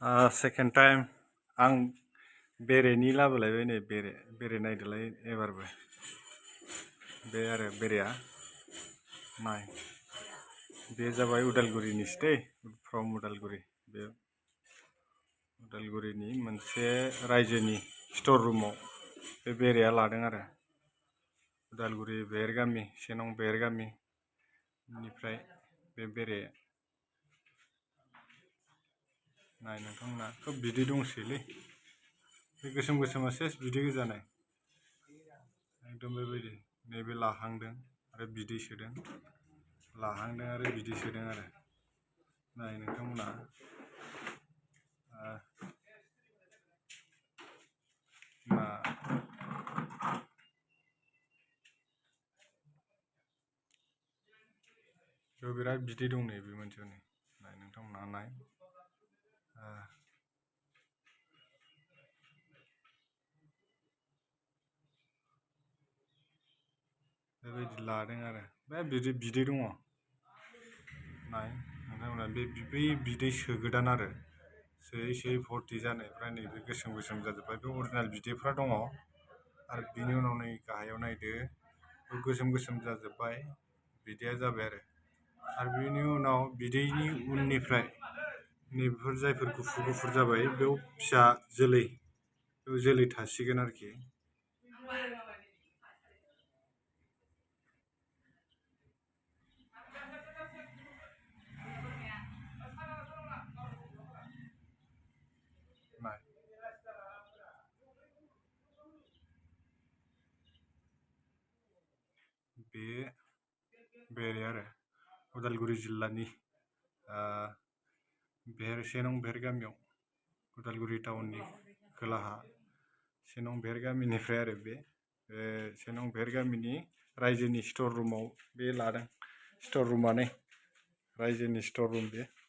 second time आं बेरेनि लाबोलायबाय नै बेरे नायदोलाय एबारबो बे आरो बेरेया नाय बे जाबाय उदालगुरिनिसो दै फ्रम उदालगुरि बे उदालगुरिनि मोनसे रायजोनि स्टर रुमाव बे बेरेया लादों आरो उदालगुरि बेरगामि सेनं बेरगामिनिफ्राय बे बेरे नाय नोंथांमोना खोब बिदै दंसैलै बे गोसोम गोसोमा सेस बिदै गोजानाय एकदम बेबायदि नैबे लाहांदों आरो बिदै सोदों लाहांदों आरो बिदै सोदों आरो नाय नोंथांमोना ना बेयाव बिराद बिदै दं नै बे मोनसेयाव नै नाय नोंथांमोना नाय बेबायदि लादों आरो बे बिदै दङ नाय नोंथांमोना बै बिदै सोगोदान आरो सोयै सोयै भर्ति जानायफ्रा नैबे गोसोम गोसोम जाजोब्बाय बे अरिजिनेल बिदैफ्रा दङ आरो बिनि उनाव नै गाहायाव नायदो गोसोम गोसोम जाजोब्बाय बिदैया जाबाय आरो बिनि उनाव बिदैनि उननिफ्राय नैबेफोर जायफोर गुफुर गुफुर जाबाय बेयाव फिसा जोलै थासिगोन आरोखि नाय बे बेरे आरो उदालगुरि जिल्लानि सेनं बेरगामियाव उदालगुरि टाउननि खोलाहा सेनं बेरगामिनिफ्राय आरो बे सेनं बेरगामिनि रायजोनि स्टर रुमाव बे लादों स्टर रुमानो रायजोनि स्टर रुम बे